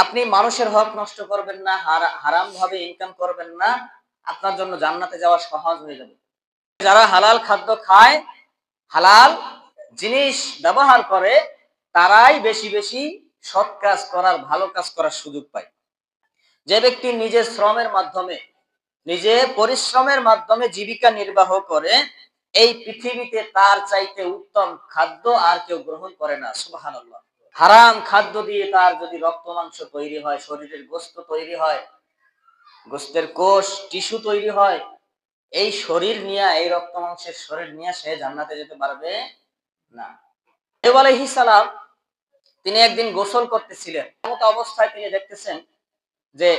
আপনি মানুষের হক নষ্ট করবেন না, হারাম ভাবে ইনকাম করবেন না, আপনার জন্য জান্নাতে যাওয়া সহজ হয়ে যাবে। যারা হালাল খাদ্য খায়, হালাল জিনিস ব্যবহার করে, তারাই বেশি বেশি সৎ কাজ করার, ভালো কাজ করার সুযোগ পায়। যে ব্যক্তি নিজের শ্রমের মাধ্যমে, নিজে পরিশ্রমের মাধ্যমে জীবিকা নির্বাহ করে, এই পৃথিবীতে তার চাইতে উত্তম খাদ্য আর কেউ গ্রহণ করে না। সুবহানাল্লাহ। হারাম খাদ্য দিয়ে তার যদি রক্ত মাংস তৈরি হয়, শরীরের গোশত তৈরি হয়, গোশতের কোষ টিস্যু তৈরি হয়, এই শরীর নিয়ে, এই রক্ত মাংসের শরীর নিয়ে সে জান্নাতে যেতে পারবে না। আইয়ুব আলাইহিস সালাম তিনি একদিন গোসল করতেছিলেন, এমত অবস্থায় তিনি দেখতেছেন যে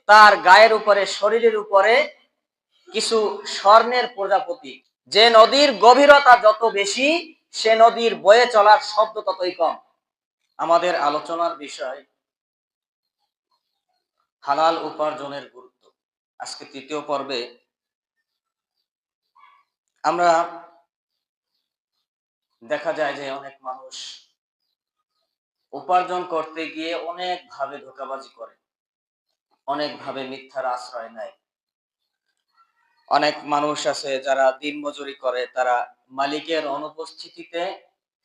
তার গায়ের উপরে, শরীরের উপরে কিছু স্বর্ণের প্রজাপতি। যে নদীর গভীরতা যত বেশি, সে নদীর বয়ে চলার শব্দ ততই কম। আমাদের আলোচনার বিষয় হালাল উপার্জনের গুরুত্ব। আজকে তৃতীয় পর্বে আমরা দেখা যায় যে অনেক মানুষ উপার্জন করতে গিয়ে অনেক ভাবে ধোঁকাবাজি করে, অনেক ভাবে মিথ্যার আশ্রয় নেয়। অনেক মানুষ আছে যারা দিনমজুরি করে, তারা মালিকের অনুপস্থিতিতে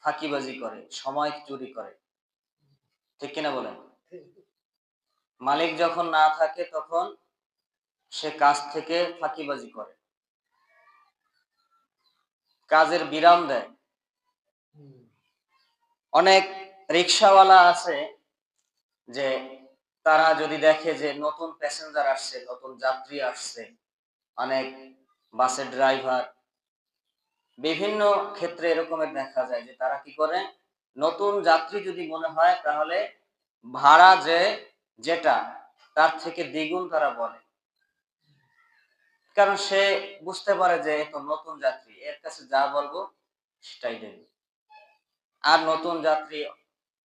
ফাঁকিবাজি করে, সময় চুরি করে। ঠিক কিনা বলেন? মালিক যখন না থাকে তখন সে কাজ থেকে ফাঁকিবাজি করে, কাজের বিরাম দেয়। অনেক রিক্সাওয়ালা আছে যে তারা যদি দেখে যে নতুন প্যাসেঞ্জার আসছে, নতুন যাত্রী আসছে, অনেক বাসের ড্রাইভার, বিভিন্ন ক্ষেত্রে এরকমের দেখা যায় যে তারা কি করে, নতুন যাত্রী যদি মনে হয় তাহলে ভাড়া যেটা তার থেকে দ্বিগুণ তারা বলে। কারণ সে বুঝতে পারে যে এত নতুন যাত্রী, এর কাছে যা বলবো সেটাই দেবে। আর নতুন যাত্রী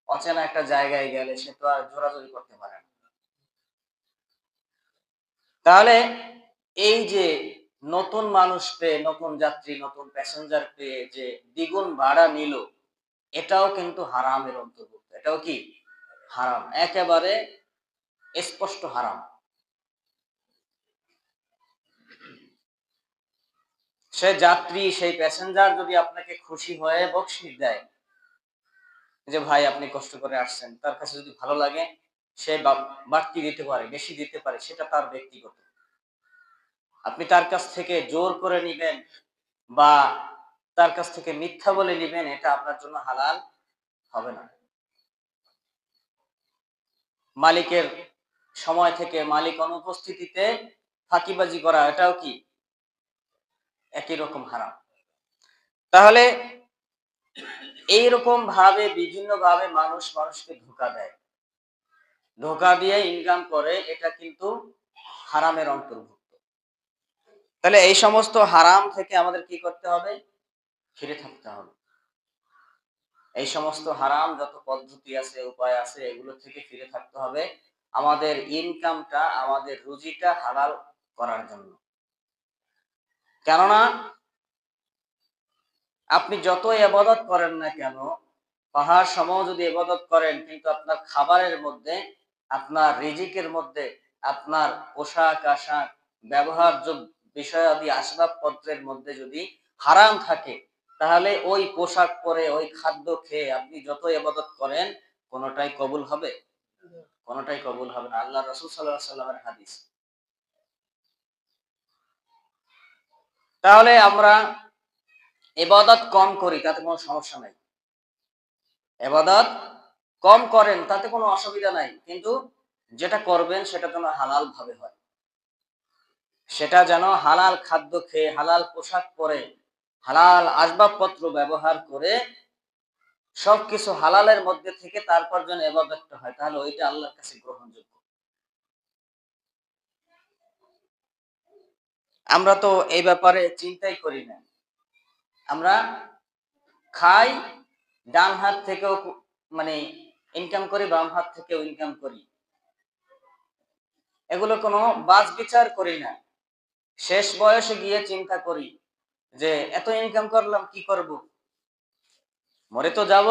অচেনা একটা জায়গায় গেলে সে তো আর জোরাজুরি করতে পারে না। তাহলে এই যে নতুন মানুষ পেয়ে, নতুন যাত্রী, নতুন প্যাসেঞ্জার পেয়ে যে দ্বিগুণ ভাড়া নিল, এটাও কিন্তু হারামের অন্তর্ভুক্ত। এটাও কি হারাম, একেবারে স্পষ্ট হারাম। সে যাত্রী, সেই প্যাসেঞ্জার যদি আপনাকে খুশি হয়ে বকশিশ দেয় যে ভাই আপনি কষ্ট করে আসছেন, তার কাছে যদি ভালো লাগে সে বাড়তি দিতে পারে, বেশি দিতে পারে, সেটা তার ব্যক্তিগত। আপনি তার কাছ থেকে জোর করে নিবেন বা তার কাছ থেকে মিথ্যা বলে নিবেন, এটা আপনার জন্য হালাল হবে না। মালিকের সময় থেকে, মালিক অনুপস্থিতিতে ফাঁকিবাজি করা, এটাও কি একই রকম হারাম। তাহলে এইরকম ভাবে বিভিন্ন ভাবে মানুষ মানুষকে ধোঁকা দেয়, ধোঁকা দিয়ে ইনকাম করে, এটা কিন্তু হারামের অন্তর্ভুক্ত। তাহলে এই সমস্ত হারাম থেকে আমাদের কি করতে হবে? ফিরে থাকতে হবে। এই সমস্ত হারাম যত পদ্ধতি আছে, উপায় আছে, এগুলো থেকে ফিরে থাকতে হবে আমাদের ইনকামটা, আমাদের রুজিটা হালাল করার জন্য। কেননা আপনি যত ইবাদত করেন না কেন, পাহাড় সম যদি ইবাদত করেন, কিন্তু আপনার খাবারের মধ্যে, আপনার রিজিকের মধ্যে, আপনার পোশাক আশাক, ব্যবহার্য বিষয়াদি আসবাবপত্রের মধ্যে যদি হারাম থাকে, তাহলে ওই পোশাক পরে, ওই খাদ্য খেয়ে আপনি যত ইবাদত করেন, কোনোটাই কবুল হবে? কোনোটাই কবুল হবে না। আল্লাহ রাসূল সাল্লাল্লাহু আলাইহি ওয়াসাল্লামের হাদিস। তাহলে আমরা ইবাদত কম করি, তাতে কোনো সমস্যা নাই। ইবাদত কম করেন, তাতে কোনো অসুবিধা নাই, কিন্তু যেটা করবেন সেটা যেন হালাল ভাবে হয়। সেটা যেন হালাল খাদ্য খেয়ে, হালাল পোশাক পরে, হালাল আসবাবপত্র ব্যবহার করে, সবকিছু হালালের মধ্যে থেকে তারপর যেন ইবাদতটা হয়, তাহলে ওইটা আল্লাহর কাছে গ্রহণযোগ্য। আমরা তো এই ব্যাপারে চিন্তাই করি না। আমরা খাই, ডান হাত থেকেও মানে ইনকাম করি, বাম হাত থেকেও ইনকাম করি, এগুলো কোনো বাছ বিচার করি না। শেষ বয়সে গিয়ে চিন্তা করি যে এত ইনকাম করলাম, কি করব, মরে তো যাব,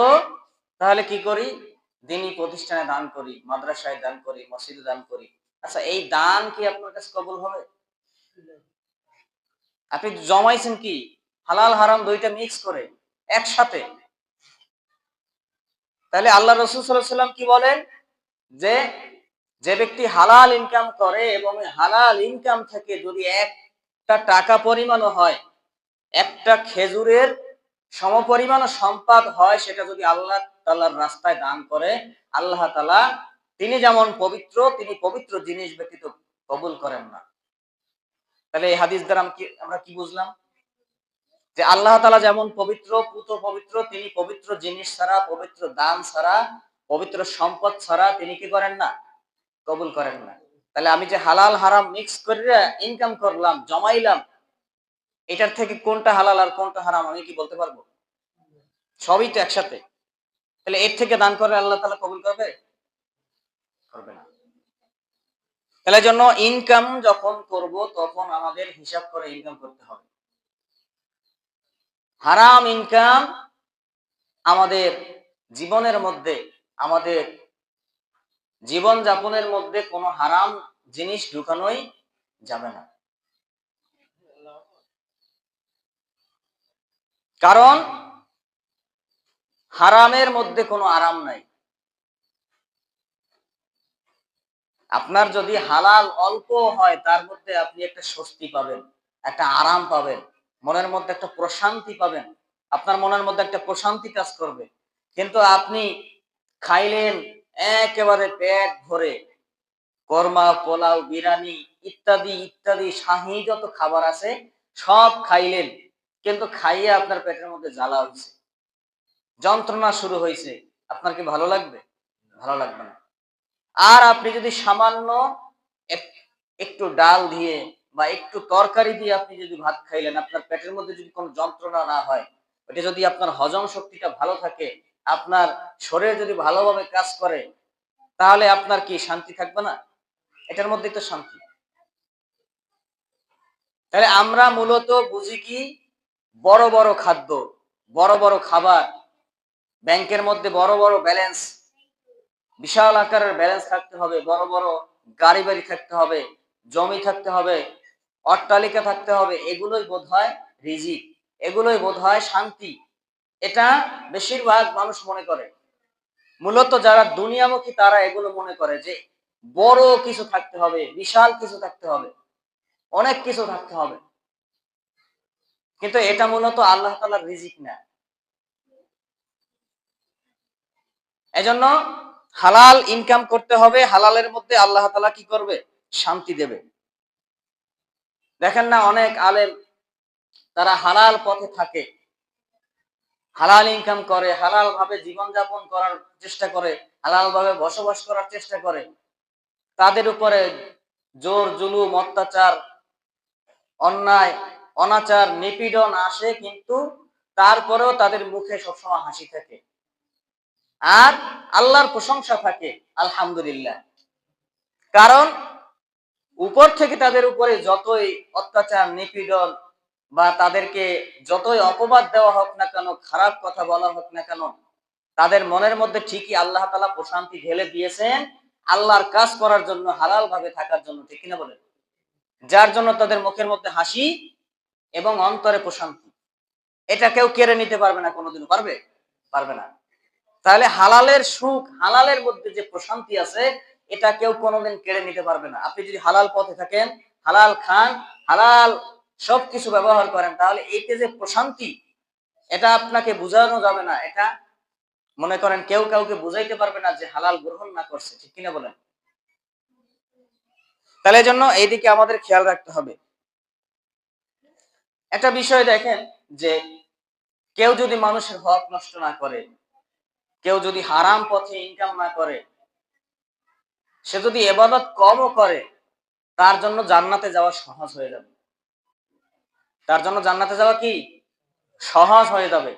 তাহলে কি করি, দিনী প্রতিষ্ঠানে দান করি, মাদ্রাসায় দান করি, মসজিদে দান করি, আচ্ছা এই দান কি আপনার কাছে কবুল হবে? আপনি জমাইছেন কি হালাল হারাম দুইটা মিক্স করে একসাথে। তাহলে আল্লাহ রাসূল সাল্লাল্লাহু আলাইহি ওয়াসাল্লাম কি বলেন যে যে ব্যক্তি হালাল ইনকাম করে এবং হালাল ইনকাম থেকে যদি একটা টাকা পরিমাণও হয়, একটা খেজুরের সমপরিমাণ সম্পদ হয়, সেটা যদি আল্লাহ তাআলার রাস্তায় দান করে, আল্লাহ তাআলা তিনি যেমন পবিত্র, তিনি পবিত্র জিনিস ব্যতীত কবুল করেন না। তাহলে এই হাদিস দ্বারা আমরা কি বুঝলাম? যে আল্লাহ তাআলা যেমন পবিত্র, পুত পবিত্র, তিনি পবিত্র জিনিস ছাড়া, পবিত্র দান ছাড়া, পবিত্র সম্পদ ছাড়া তিনি কি করেন না? কবুল করেন না। তাহলে আমি যে হালাল হারাম মিক্স করে ইনকাম করলাম, জমাইলাম, এটার থেকে কোনটা হালাল আর কোনটা হারাম আমি কি বলতে পারবো? সবই তো একসাথে। তাহলে এর থেকে দান করে আল্লাহ তাআলা কবুল করবে? করবে না। তাহলে জন্য ইনকাম যখন করব তখন আমাদের হিসাব করে ইনকাম করতে হবে। হারাম ইনকাম আমাদের জীবনের মধ্যে, আমাদের জীবন যাপনের মধ্যে কোনো হারাম জিনিস ঢুকানোই যাবে না। কারণ হারামের মধ্যে কোনো আরাম নাই। আপনার যদি হালাল অল্প হয় তার মধ্যে আপনি একটা স্বস্তি পাবেন, একটা আরাম পাবেন, মনের মধ্যে একটা প্রশান্তি পাবেন, আপনার মনের মধ্যে একটা প্রশান্তি কাজ করবে। কিন্তু আপনি খাইলেন একেবারে পেট ভরে, কর্মা, পোলাও, বিরিয়ানি ইত্যাদি ইত্যাদি শাহী যত খাবার আছে সব খাইলেন, কিন্তু খাইয়ে আপনার পেটের মধ্যে জ্বালা হয়েছে, যন্ত্রণা শুরু হয়েছে, আপনার কি ভালো লাগবে? ভালো লাগবে না। আর আপনি যদি সামান্য একটু ডাল দিয়ে বা একটু তরকারি দিয়ে আপনি যদি ভাত খাইলেন, আপনার পেটের মধ্যে যদি কোনো যন্ত্রণা না হয়, ওটা যদি আপনার হজম শক্তিটা ভালো থাকে, আপনার শরীর যদি ভালোভাবে কাজ করে, তাহলে আপনার কি শান্তি থাকবে না? এটার মধ্যেই তো শান্তি। তাহলে আমরা মূলত বুঝি কি, বড় বড় খাদ্য, বড় বড় খাবার, ব্যাংকের মধ্যে বড় বড় ব্যালেন্স, বিশাল আকারের ব্যালেন্স থাকতে হবে, বড় বড় গাড়ি বাড়ি থাকতে হবে, জমি থাকতে হবে, অট্টালিকা থাকতে হবে, এগুলোই বোধ হয় রিজিক, এগুলোই বোধ হয় শান্তি। এটা বেশিরভাগ মানুষ মনে করে। মূলত যারা দুনিয়ামুখী তারা এগুলো মনে করে যে বড় কিছু থাকতে হবে, বিশাল কিছু থাকতে হবে, অনেক কিছু থাকতে হবে। কিন্তু এটা মূলত আল্লাহ তাআলার রিজিক না। এজন্য হালাল ইনকাম করতে হবে, হালালের মধ্যে আল্লাহ তাআলা কি করবে? শান্তি দেবে। দেখেন না অনেক আলেম তারা হালাল পথে থাকে, হালাল ইনকাম করে, হালাল ভাবে জীবনযাপন করার চেষ্টা করে, হালাল ভাবে বসবাস করার চেষ্টা করে, তাদের উপরে জোর জুলুম অত্যাচার অন্যায় অনাচার নিপীড়ন আসে, কিন্তু তারপরেও তাদের মুখে সবসময় হাসি থাকে আর আল্লাহর প্রশংসা থাকে, আলহামদুলিল্লাহ। কারণ উপর থেকে তাদের উপরে যতই অত্যাচার নিপীড়ন বা তাদেরকে যতই অপবাদ দেওয়া হোক না কেন, খারাপ কথা বলা হোক না কেন, তাদের মনের মধ্যে ঠিকই আল্লাহ তাআলা প্রশান্তি ঢেলে দিয়েছেন আল্লাহর কাজ করার জন্য, হালাল ভাবে থাকার জন্য, ঠিক কিনা বলেন? যার জন্য তাদের মুখের মধ্যে হাসি এবং অন্তরে প্রশান্তি। এটা কেউ কেড়ে নিতে পারবে না, কোনোদিন পারবে? পারবে না। তাহলে হালালের সুখ, হালালের মধ্যে যে প্রশান্তি আছে, এটা কেউ কোনোদিন কেড়ে নিতে পারবে না। আপনি যদি হালাল পথে থাকেন, হালাল খান, হালাল সবকিছু ব্যবহার করেন, তাহলে এইটা যে প্রশান্তি, এটা আপনাকে বোঝানো যাবে না। এটা মনে করেন কেউ কাউকে বুঝাইতে পারবে না যে হালাল গ্রহণ না করছে, ঠিক কিনা বলেন? তাহলে এই জন্য এইদিকে আমাদের খেয়াল রাখতে হবে। একটা বিষয় দেখেন যে কেউ যদি মানুষের হক নষ্ট না করে, কেউ যদি হারাম পথে ইনকাম না করে, সে যদি ইবাদত কমও করে, তার জন্য জান্নাতে যাওয়া সহজ হয়ে যাবে। তার জন্য জান্নাতে যাওয়া কি সহজ হয়ে যাবে।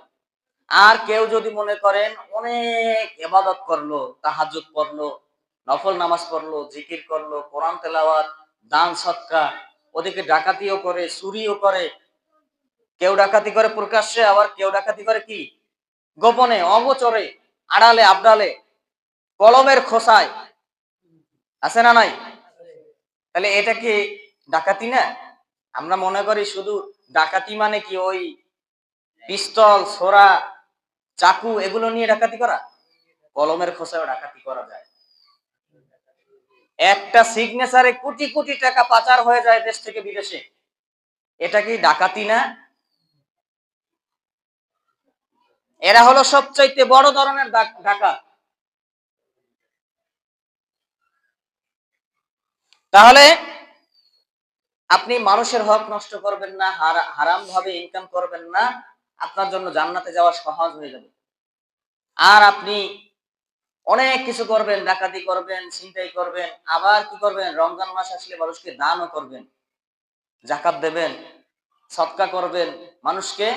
আর কেউ যদি মনে করেন অনেক ইবাদত করলো, তাহাজ্জুদ পড়লো, নফল নামাজ পড়লো, জিকির করলো, কোরআন তেলাওয়াত, দান সদকা, ওদিকে ডাকাতিও করে, চুরিও করে, কেউ ডাকাতি করে প্রকাশ্যে, আবার কেউ ডাকাতি করে কি গোপনে, অগোচরে, আড়ালে আবডালে, কলমের খোসায় আছে না নাই? তাহলে এটা কি ডাকাতি না? আমরা মনে করি শুধু ডাকাতি মানে কি ওই পিস্তল, ছোরা, চাকু এগুলো নিয়ে ডাকাতি করা? কলমের খোসায় ডাকাতি করা যায়। একটা সিগনেচারে কোটি কোটি টাকা পাচার হয়ে যায় দেশ থেকে বিদেশে, এটা কি ডাকাতি না? এরা হলো সবচাইতে বড় ধরনের ডাকাত। তাহলে আপনি মানুষের হক নষ্ট করবেন না, হারাম ভাবে ইনকাম করবেন না, আপনার জন্য জান্নাতে যাওয়া সহজ হয়ে যাবে। আর আপনি অনেক কিছু করবেন, ডাকাতি করবেন, ছিনতাই করবেন, আবার কি করবেন, রমজান মাস আসলে মানুষকে দানও করবেন, যাকাত দেবেন, সদকা করবেন, মানুষকে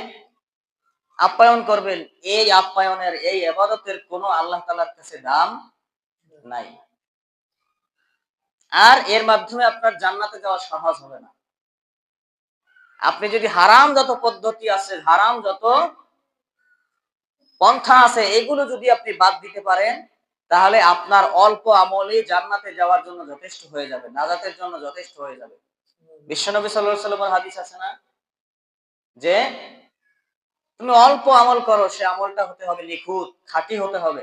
আপ্যায়ন করবেন। এই আপ্যায়নের, এই ইবাদতের কোনো আল্লাহ তাআলার কাছে দাম নাই। আর এর মাধ্যমে আপনার জান্নাতে যাওয়া সহজ হবে না। আপনি যদি হারাম যত পদ্ধতি আছে, হারাম যত পন্থা আছে, এগুলো যদি আপনি বাদ দিতে পারেন, তাহলে আপনার অল্প আমলে জান্নাতে যাওয়ার জন্য যথেষ্ট হয়ে যাবে, নাজাতের জন্য যথেষ্ট হয়ে যাবে। বিশ্বনবী সাল্লাল্লাহু আলাইহি ওয়াসাল্লামের হাদিস আছে না, যে তুমি অল্প আমল করো, সে আমলটা হতে হবে নিখুঁত, খাঁটি হতে হবে।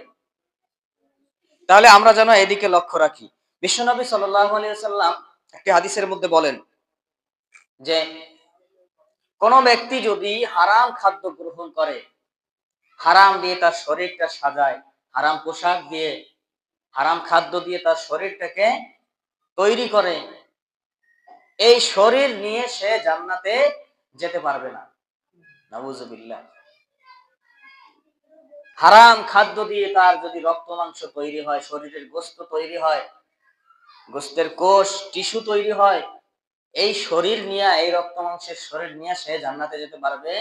তাহলে আমরা যেন এদিকে লক্ষ্য রাখি। বিশ্বনবী সাল্লাল্লাহু আলাইহি ওয়াসাল্লাম একটি হাদিসের মধ্যে বলেন যে কোন ব্যক্তি যদি হারাম খাদ্য গ্রহণ করে, হারাম দিয়ে তার শরীরটা সাজায়, হারাম পোশাক দিয়ে, হারাম খাদ্য দিয়ে তার শরীরটাকে তৈরি করে, এই শরীর নিয়ে সে জান্নাতে যেতে পারবে না। নাউজুবিল্লাহ। হারাম খাদ্য দিয়ে তার যদি রক্ত মাংস তৈরি হয়, শরীরের গোশত তৈরি হয়, গোশতের কোষ টিস্যু তৈরি হয়, এই শরীর নিয়ে, এই রক্ত মাংসের শরীর নিয়ে সে জান্নাতে যেতে পারবে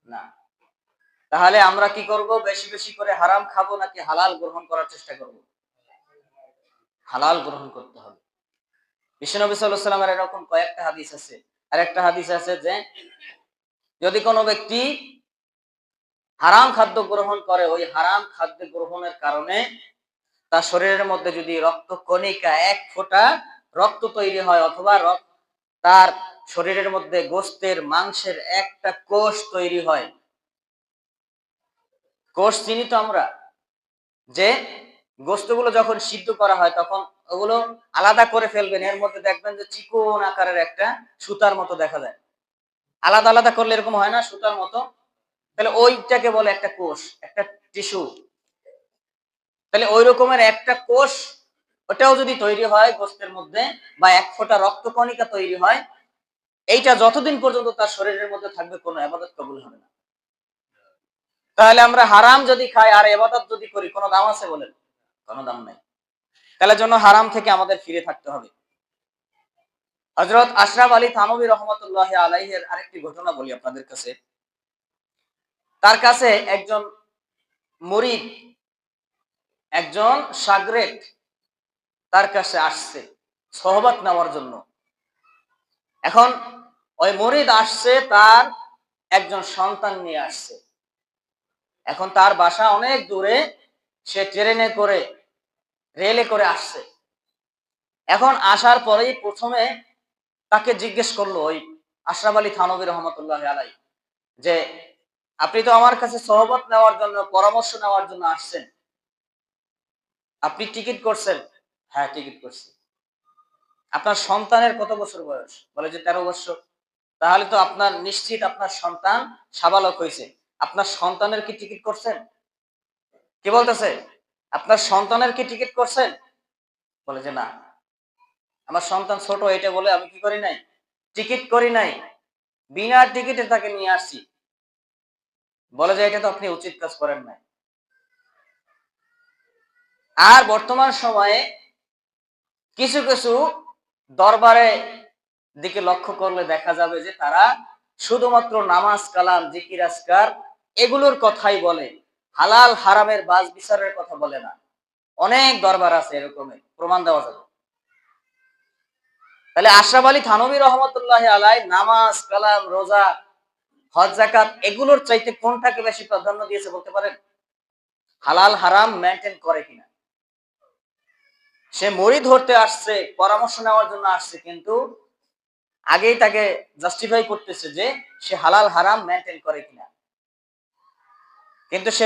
না। তাহলে আমরা কি করব? বেশি বেশি করে হারাম খাবো নাকি হালাল গ্রহণ করার চেষ্টা করব? হালাল গ্রহণ করতে হবে। বিশ্বনবী সাল্লাল্লাহু আলাইহি ওয়াসাল্লামের এরকম কয়েকটা হাদিস আছে। আর একটা হাদিস আছে যে যদি কোনো ব্যক্তি হারাম খাদ্য গ্রহণ করে, ওই হারাম খাদ্য গ্রহণের কারণে তার শরীরের মধ্যে যদি রক্ত কণিকা, এক ফোঁটা রক্ত তৈরি হয়, অথবা তার শরীরের মধ্যে গোশতের মাংসের একটা কোষ তৈরি হয়। কোষ চিনি তো আমরা, যে গোশতগুলো যখন সিদ্ধ করা হয় তখন ওগুলো আলাদা করে ফেলবেন, এর মধ্যে দেখবেন যে চিকন আকারের একটা সুতার মতো দেখা যায়। আলাদা আলাদা করলে এরকম হয় না, সুতার মতো? তাহলে ওইটাকে বলে একটা কোষ, একটা টিস্যু। তাহলে ওই রকমের একটা কোষ, ওটাও যদি তৈরি হয় গোশতের মধ্যে, বা এক ফোঁটা রক্তকণিকা তৈরি হয়, এইটা যতদিন পর্যন্ত তার শরীরের মধ্যে থাকবে, কোনো ইবাদত কবুল হবে না। তাহলে আমরা হারাম যদি খাই আর ইবাদত যদি করি, কোনো দাম আছে বলেন? কোনো দাম নাই। তাহলে জন্য হারাম থেকে আমাদের ফিরে থাকতে হবে। হযরত আশরাফ আলী থানভী রহমাতুল্লাহি আলাইহির আরেকটি ঘটনা বলি আপনাদের কাছে। তার কাছে একজন মুরিদ, একজন শাগরেদ তার কাছে আসছে সোহবত নেওয়ার জন্য। এখন ওই মুরিদ আসছে, তার একজন সন্তান নিয়ে আসছে। এখন তার বাসা অনেক দূরে, সে ট্রেনে করে, রেলে করে আসছে। এখন আসার পরেই প্রথমে তাকে জিজ্ঞেস করলো ওই আশরাফ আলী থানভী রহমতুল্লাহি আলাইহি, যে আপনি তো আমার কাছে সোহবত নেওয়ার জন্য, পরামর্শ নেওয়ার জন্য আসছেন, আপনি টিকিট করছেন? হ্যাঁ, টিকিট করছি। আপনার সন্তানের কত বছর বয়স? বলে যে 13 বছর। তাহলে তো আপনার নিশ্চিত আপনার সন্তান সাবালক হয়েছে। আপনার সন্তানের কি টিকিট করছেন? কি বলতেছে? আপনার সন্তানের কি টিকিট করছেন? বলে যে না, আমার সন্তান ছোট, এটা বলে আমি কি করি নাই? টিকিট করি নাই। বিনা টিকিটে তাকে নিয়ে আসছি। বলে যে এটা তো আপনি উচিত কাজ করেন নাই। আর বর্তমান সময়ে কিছু কিছু দরবারে দিকে লক্ষ্য করলে দেখা যাবে যে তারা শুধুমাত্র নামাজ কালাম জিকির আজকার এগুলোর কথাই বলে, হালাল হারামের বাজ বিচারের কথা বলে না। অনেক দরবার আছে এরকমের, প্রমাণ দেওয়া যাবে। তাহলে আশরাফ আলী থানভী রহমতুল্লাহি আলাইহি নামাজ কালাম রোজা হজ যাকাত এগুলোর চাইতে কোনটাকে বেশি প্রাধান্য দিয়েছে বলতে পারেন? হালাল হারাম মেনটেন করে কিনা। সে মুড়ি ধরতে আসছে, পরামর্শ নেওয়ার জন্য আসছে, কিন্তু আগেই তাকে জাস্টিফাই করতেছে যে সে হালাল হারাম মেনটেন করে কিনা। কিন্তু সে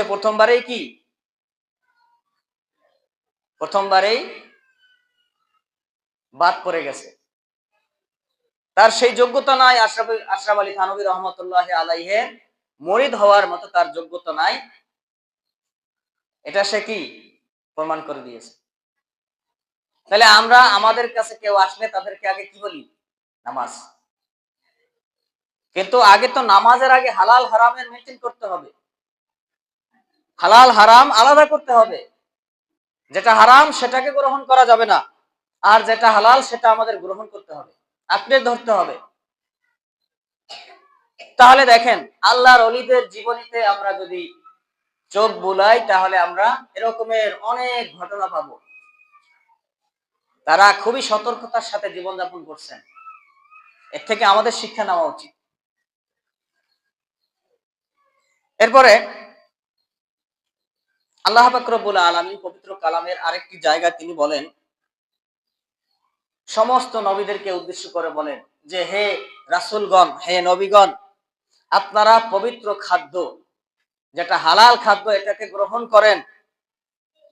প্রথমবারেই বাদ পড়ে গেছে। তার সেই যোগ্যতা নাই। আশরাফ আলী থানভী রহমতুল্লাহ আলাইহের মুরিদ হওয়ার মতো তার যোগ্যতা নাই, এটা সে কি প্রমাণ করে দিয়েছে। তাহলে আমরা আমাদের কাছে কেউ আসলে তাদেরকে আগে কি বলি? নামাজ। কিন্তু আগে তো নামাজের আগে হালাল হারামের মেনটেন করতে হবে, হালাল হারাম আলাদা করতে হবে। যেটা হারাম সেটাকে গ্রহণ করা যাবে না, আর যেটা হালাল সেটা আমাদের গ্রহণ করতে হবে, আঁকড়ে ধরতে হবে। তাহলে দেখেন, আল্লাহর ওলিদের জীবনীতে আমরা যদি চোখ বুলাই তাহলে আমরা এরকমের অনেক ঘটনা পাবো। তারা খুবই সতর্কতার সাথে জীবনযাপন করছেন। এর থেকে আমাদের শিক্ষা নেওয়া উচিত। এরপরে আল্লাহ পাক রব্বুল আলামিন পবিত্র কালামের আরেকটি জায়গা তিনি বলেন, সমস্ত নবীদেরকে উদ্দেশ্য করে বলেন যে হে রাসূলগণ, হে নবীগণ, আপনারা পবিত্র খাদ্য, যেটা হালাল খাদ্য, এটাকে গ্রহণ করেন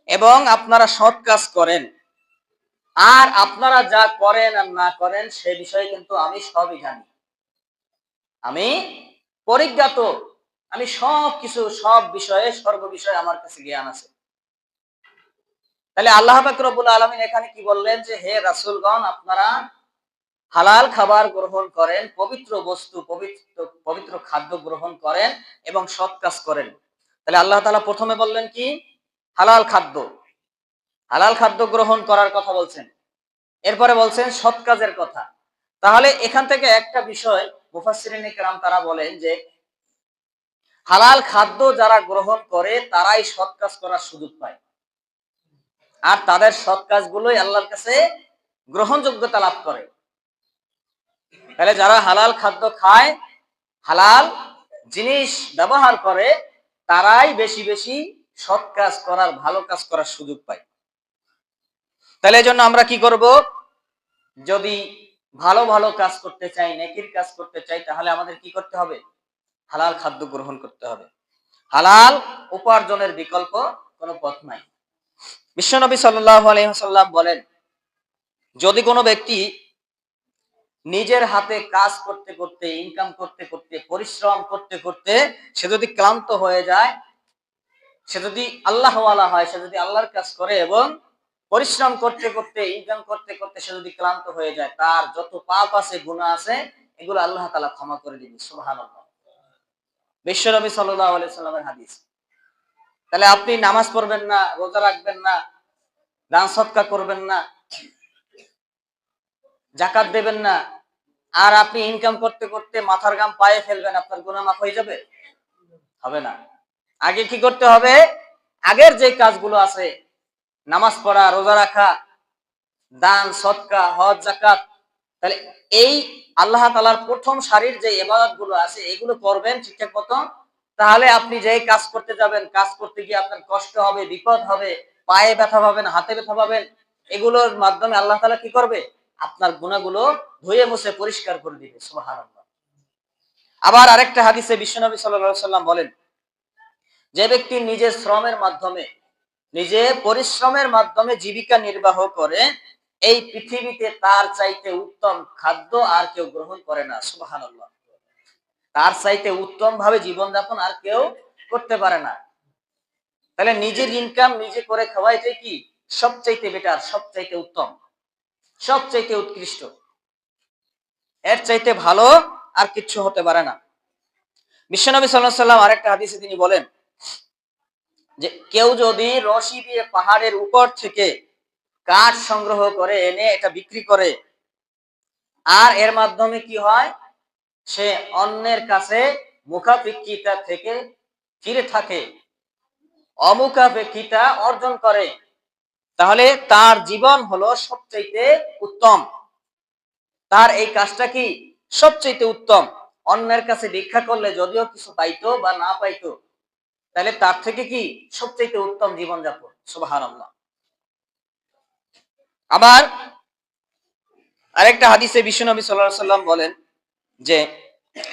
এবং আপনারা সৎ কাজ করেন। আর আপনারা যা করেন আর না করেন সে বিষয়ে কিন্তু আমি সবই জানি, আমি পরিজ্ঞাত, আমি সবকিছু, সব বিষয়ে, সর্ব বিষয়ে আমার কাছে জ্ঞান আছে। তাহলে আল্লাহ পাক রব্বুল আলামিন এখানে কি বললেন যে হে রাসূলগণ, আপনারা হালাল খাবার গ্রহণ করেন, পবিত্র বস্তু, পবিত্র খাদ্য গ্রহণ করেন এবং সৎ কাজ করেন। তাহলে আল্লাহ তাআলা প্রথমে বললেন কি? হালাল খাদ্য, হালাল খাদ্য গ্রহণ করার কথা বলছেন। এরপরে বলছেন সৎ কাজের কথা। তাহলে এখান থেকে একটা বিষয় মুফাসসিরিনে কেরাম তারা বলেন যে হালাল খাদ্য যারা গ্রহণ করে তারাই সৎ কাজ করার সুযোগ পায়, আর তাদের সৎ কাজগুলোই আল্লাহর কাছে গ্রহণযোগ্যতা লাভ করে। তাহলে যারা হালাল খাদ্য খায়, হালাল জিনিস ব্যবহার করে, তারাই বেশি বেশি সৎ কাজ করার, ভালো কাজ করার সুযোগ পায়। তাহলে এই জন্য আমরা কি করব? যদি ভালো ভালো কাজ করতে চাই, নেকির কাজ করতে চাই, তাহলে আমাদের কি করতে হবে? হালাল খাদ্য গ্রহণ করতে হবে। হালাল উপার্জনের বিকল্প কোনো পথ নাই। বিশ্বনবী সাল্লাল্লাহু আলাইহি ওয়াসাল্লাম বলেন, যদি কোনো ব্যক্তি নিজের হাতে কাজ করতে করতে, ইনকাম করতে করতে, পরিশ্রম করতে করতে সে যদি ক্লান্ত হয়ে যায়, সে যদি আল্লাহওয়ালা হয়, সে যদি আল্লাহর কাজ করে এবং পরিশ্রম করতে করতে, ইনকাম করতে করতে সে যদি ক্লান্ত হয়ে যায়, তার যত পাপ আছে, গুনাহ আছে, এগুলো আল্লাহ তাআলা ক্ষমা করে দিবেন। সুবহানাল্লাহ। বিশ্বনবী সাল্লাল্লাহু আলাইহি সাল্লামের হাদিস। তাহলে আপনি নামাজ পড়বেন না, রোজা রাখবেন না, দান সদকা করবেন না, যাকাত দেবেন না, আর আপনি ইনকাম করতে করতে মাথার ঘাম পায়ে ফেলবেন, আপনার গুনাহ মাফ হয়ে যাবে? হবে না। আগে কি করতে হবে? আগের যে কাজগুলো আছে, নামাজ পড়া, রোজা রাখা, দান সদকা, হজ, যাকাত, তাহলে এই আল্লাহ তাআলার প্রথম সারির যে ইবাদত গুলো আছে এগুলো করবেন ঠিকঠাক মতো। তাহলে আপনি যেই কাজ করতে যাবেন, কাজ করতে গিয়ে আপনার কষ্ট হবে, বিপদ হবে, পায়ে ব্যথা পাবেন, হাতে ব্যথা পাবেন, এগুলোর মাধ্যমে আল্লাহ তাআলা কি করবে? আপনার গুনাহগুলো ধুয়ে মুছে পরিষ্কার করে দিবে। সুবহানাল্লাহ। আবার আরেকটা হাদিসে বিশ্বনবী সাল্লাল্লাহু আলাইহি সাল্লাম বলেন, যে ব্যক্তি নিজের শ্রমের মাধ্যমে, নিজে পরিশ্রমের মাধ্যমে জীবিকা নির্বাহ করে, এই পৃথিবীতে তার চাইতে উত্তম খাদ্য আর কেউ গ্রহণ করে না। সুবহানাল্লাহ। তার চাইতে উত্তম ভাবে জীবনযাপন আর কেউ করতে পারে না। তাহলে নিজের ইনকাম নিজে করে খাওয়া, এটাই কি সবচাইতে বেটার, সবচাইতে উত্তম, সবচাইতে উৎকৃষ্ট। এর চাইতে ভালো আর কিচ্ছু হতে পারে না। বিশ্বনবী সাল্লাল্লাহু আলাইহি সাল্লাম আরেকটা হাদিসে তিনি বলেন যে কেউ যদি রশি দিয়ে পাহাড়ের উপর থেকে কাঠ সংগ্রহ করে এনে এটা বিক্রি করে, আর এর মাধ্যমে কি হয়? সে অন্যের কাছে মুখাপেক্ষিতা থেকে ফিরে থাকে, অমুখাপেক্ষিতা অর্জন করে, তাহলে তার জীবন হলো সবচাইতে উত্তম। তার এই কাজটা কি সবচাইতে উত্তম। অন্যের কাছে ভিক্ষা করলে যদিও কিছু পাইতো বা না পাইতো, তাহলে তার থেকে কি সবচাইতে উত্তম জীবনযাপন। সুবহানাল্লাহ। আবার আরেকটা হাদিসে বিশ্বনবী সাল্লাল্লাহু আলাইহি সাল্লাম বলেন যে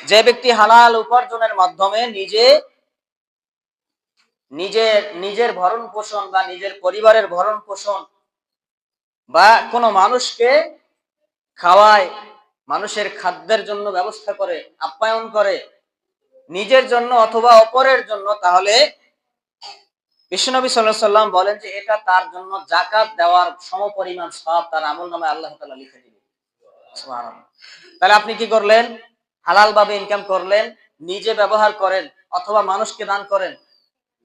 যে ব্যক্তি হালাল উপার্জনের মাধ্যমে নিজের নিজের ভরণ পোষণ বা নিজের পরিবারের ভরণ পোষণ বা কোনো মানুষকে খাওয়ায়, মানুষের খাদ্যের জন্য ব্যবস্থা করে, আপ্যায়ন করে, নিজের জন্য অথবা অপরের জন্য, তাহলে বিশ্বনবী সাল্লাল্লাহু আলাইহি সাল্লাম বলেন যে এটা তার জন্য যাকাত দেওয়ার সমপরিমাণ সওয়াব তার আমলনামায় আল্লাহ তাআলা লিখে দিবেন। সুবহানাল্লাহ। তাহলে আপনি কি করলেন? হালাল ভাবে ইনকাম করলেন, নিজে ব্যবহার করেন অথবা মানুষকে দান করেন,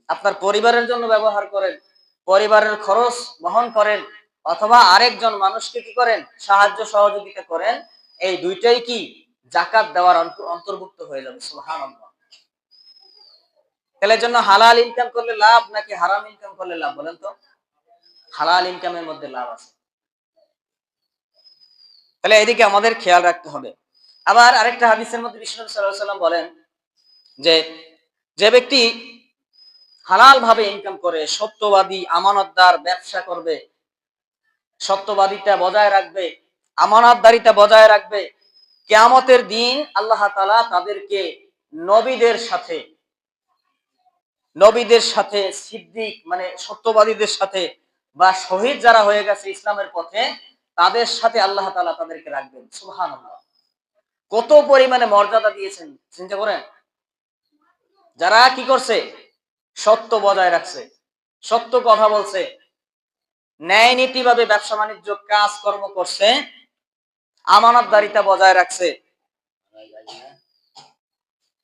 আপনার পরিবারের জন্য ব্যবহার করেন, পরিবারের খরচ বহন করেন, অথবা আরেকজন মানুষকে কি করেন? সাহায্য সহযোগিতা করেন। এই দুইটাই কি যাকাত দেওয়ার অন্তর্ভুক্ত হয়ে যাবে। সুবহানাল্লাহ। তাহলে জন্য হালাল ইনকাম করলে লাভ নাকি হারাম ইনকাম করলে লাভ, বলেন তো? হালাল ইনকামের মধ্যে লাভ আছে। তাহলে এদিকে আমাদের খেয়াল রাখতে হবে। আবার আরেকটা হাদিসের মধ্যে বিশ্বনবী সাল্লাল্লাহু আলাইহি সাল্লাম বলেন যে যে ব্যক্তি হালাল ভাবে ইনকাম করে, সত্যবাদী, আমানতদার, ব্যবসা করবে, সত্যবাদিতা বজায় রাখবে, আমানতদারিতা বজায় রাখবে, কিয়ামতের দিন আল্লাহ তাআলা তাদেরকে নবীদের সাথে সিদ্দিক মানে সত্যবাদীদের সাথে বা শহীদ যারা হয়ে গেছে ইসলামের পথে, তাদের সাথে আল্লাহ তাআলা তাদেরকে রাখবেন। সুবহানাল্লাহ। কত পরিমাণে মর্যাদা দিয়েছেন চিন্তা করেন। যারা কি করছে? সত্য বজায় রাখছে, সত্য কথা বলছে, ন্যায় নীতিভাবে ব্যবসা বাণিজ্য কাজ কর্ম করছে, আমানতদারিতা বজায় রাখছে,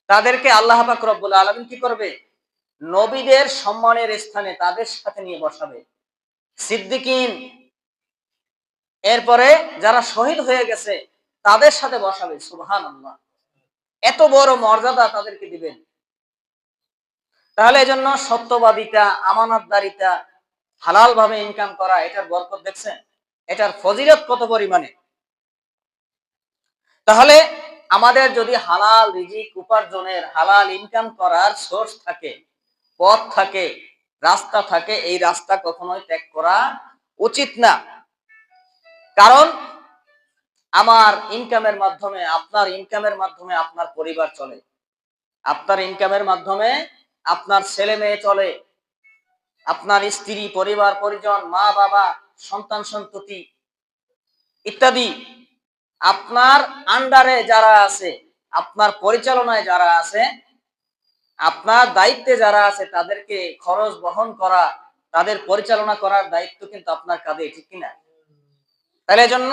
তাদেরকে আল্লাহ পাক রব্বুল আলামিন কি করবে? নবীদের সম্মানের স্থানে তাদের সাথে নিয়ে বসাবে। সিদ্দিকিন, এরপরে যারা শহীদ হয়ে গেছে তাদের সাথে বসাবে। সুবহানাল্লাহ। এত বড় মর্যাদা তাদেরকে দিবেন। তাহলে এজন্য সত্যবাদিতা, আমানতদারিতা, হালাল ভাবে ইনকাম করা, এটার বরকত দেখছেন, এটার ফজিলত কত পরিমাণে। তাহলে আমাদের যদি হালাল রিজিক উপার্জনের, হালাল ইনকাম করার সোর্স থাকে, পথ থাকে, রাস্তা থাকে, এই রাস্তা কখনোই ত্যাগ করা উচিত না। কারণ আমার ইনকামের মাধ্যমে, আপনার ইনকামের মাধ্যমে আপনার পরিবার চলে, আপনার ইনকামের মাধ্যমে আপনার ছেলে মেয়ে চলে, আপনার স্ত্রী, পরিবার পরিজন, মা বাবা, সন্তান সন্ততি ইত্যাদি আপনার আন্ডারে যারা আছে, আপনার পরিচালনায় যারা আছে, আপনার দায়িত্বে যারা আছে, তাদেরকে খরচ বহন করা, তাদের পরিচালনা করার দায়িত্ব কিন্তু আপনার কাঁধে, ঠিক কিনা? তাহলে জন্য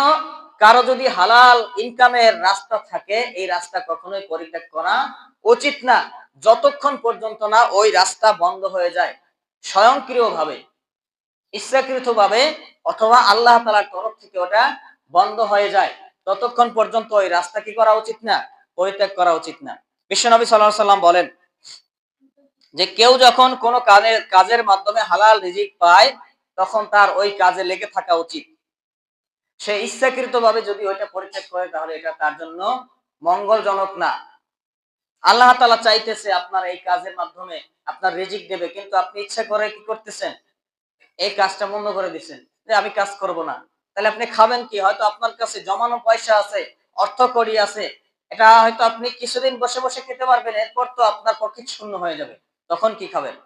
কারো যদি হালাল ইনকামের রাস্তা থাকে, এই রাস্তা কখনোই পরিত্যাগ করা উচিত না, যতক্ষণ পর্যন্ত না ওই রাস্তা বন্ধ হয়ে যায় স্বয়ংক্রিয়ভাবে, ইচ্ছাকৃতভাবে, অথবা আল্লাহ তাআলার তরফ থেকে ওটা বন্ধ হয়ে যায়, ততক্ষণ পর্যন্ত ওই রাস্তা কি করা উচিত না? পরিত্যাগ করা উচিত না। বিশ্বনবী সাল্লাল্লাহু আলাইহি সাল্লাম বলেন যে কেউ যখন কোনো কাজের মাধ্যমে হালাল রিজিক পায়, তখন তার ওই কাজে লেগে থাকা উচিত। সে ইচ্ছাকৃতভাবে যদি ওইটা পরিত্যাগ করে, তাহলে এটা তার জন্য মঙ্গলজনক না। আল্লাহ তাআলা চাইতেছে আপনার এই কাজের মাধ্যমে আপনার রিজিক দেবে, কিন্তু আপনি ইচ্ছা করে কি করতেছেন? এই কাজটা বন্ধ করে দিচ্ছেন যে আমি কাজ করব না। তাহলে আপনি খাবেন কি? হয়তো আপনার কাছে জমানো পয়সা আছে, অর্থ কড়ি আছে, এটা হয়তো আপনি কিছুদিন বসে বসে খেতে পারবেন, এরপর তো আপনার পকেট শূন্য হয়ে যাবে, তখন কি খাবেন?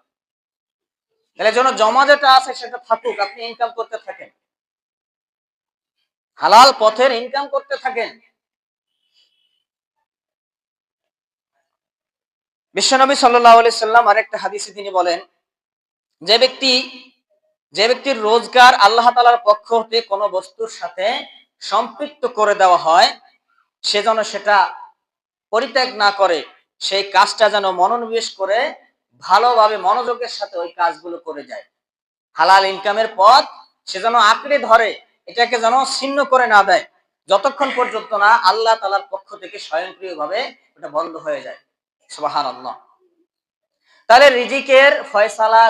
তাহলে জন্য জমা যেটা আছে সেটা থাকুক, আপনি ইনকাম করতে থাকেন, হালাল পথের ইনকাম করতে থাকেন। বিশ্বনবী সাল্লাল্লাহু আলাইহি সাল্লাম আরেকটা হাদিসে তিনি বলেন যে ব্যক্তির রোজগার আল্লাহ তাআলার পক্ষ হতে কোনো বস্তুর সাথে সম্পৃক্ত করে দেওয়া হয়, সে যেন সেটা পরিত্যাগ না করে, সেই কাজটা যেন মনোনিবেশ করে ভালোভাবে মনোযোগের সাথে ওই কাজগুলো করে যায়। হালাল ইনকামের পথ সে যেন আঁকড়ে ধরে, এটাকে যেন ছিন্ন করে না দেয়, যতক্ষণ পর্যন্ত না আল্লাহ তাআলার পক্ষ থেকে স্বয়ংক্রিয়ভাবে ওটা বন্ধ হয়ে যায়। সুবহানাল্লাহ। তাহলে রিজিকের ফয়সালা,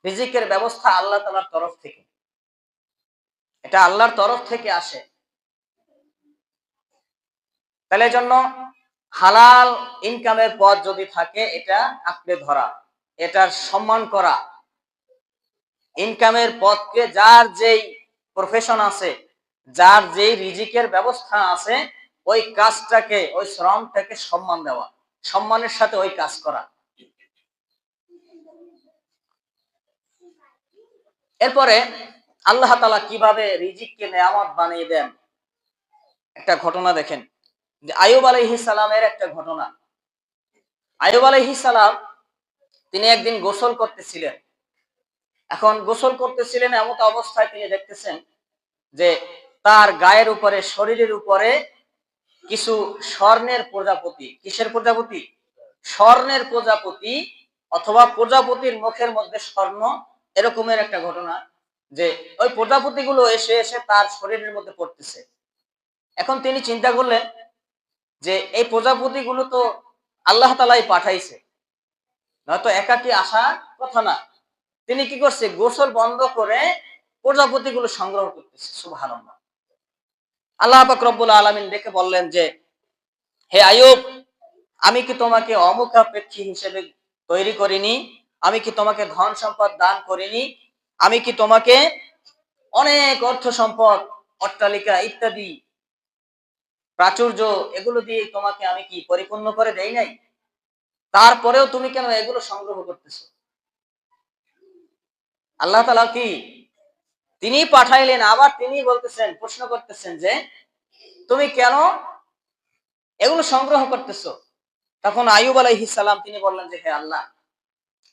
রিজিকের ব্যবস্থা আল্লাহ তাআলার তরফ থেকে, এটা আল্লাহর তরফ থেকে আসে। তাহলে জন্য হালাল ইনকামের পথ যদি থাকে, এটা আঁকড়ে ধরা, এটার সম্মান করা, ইনকামের পথকে যার যেই প্রফেশন আছে, যার যে রিজিকের ব্যবস্থা আছে, ওই কাজটাকে, ওই শ্রমটাকে সম্মান দেওয়া, সম্মানের সাথে ওই কাজ করা। এরপরে আল্লাহ তাআলা কিভাবে রিজিককে নেয়ামত বানিয়ে দেন, একটা ঘটনা দেখেন। যে আইয়ুব আলাইহিস সালামের একটা ঘটনা। আইয়ুব আলাইহিস সালাম তিনি একদিন গোসল করতেছিলেন। এখন গোসল করতেছিলেন, এমন অবস্থায় তিনি দেখতেছেন যে তার গায়ের উপরে, শরীরের উপরে কিছু স্বর্ণের প্রজাপতি। কিসের প্রজাপতি? স্বর্ণের প্রজাপতি, অথবা প্রজাপতির মুখের মধ্যে স্বর্ণ, এরকমের একটা ঘটনা। যে ওই প্রজাপতিগুলো এসে এসে তার শরীরের মধ্যে পড়তেছে। এখন তিনি চিন্তা করলেন যে এই প্রজাপতিগুলো তো আল্লাহ তাআলাই পাঠাইছে, নয়তো একাকী আসার কথা না। তিনি কি করছে? গোসল বন্ধ করে প্রজাপতিগুলো সংগ্রহ করতেছে। সুবহানাল্লাহ। আল্লাহ পাক রব্বুল আলামিন ডেকে বললেন যে, হে আইয়ুব, আমি কি তোমাকে অমুখাপেক্ষী হিসেবে তৈরি করিনি? আমি কি তোমাকে ধন সম্পদ দান করিনি? আমি কি তোমাকে অনেক অর্থ সম্পদ, অট্টালিকা ইত্যাদি প্রাচুর্য, এগুলো দিয়ে তোমাকে আমি কি পরিপূর্ণ করে দেই নাই? তারপরেও তুমি কেন এগুলো সংগ্রহ করতেছো? আল্লাহ তাআলা কি তিনি পাঠাইলেন, আবার তিনি বলতেছেন, প্রশ্ন করতেছেন যে তুমি কেন এগুলো সংগ্রহ করতেছো? তখন আইয়ুব আলাইহিস সালাম তিনি বললেন যে, হে আল্লাহ,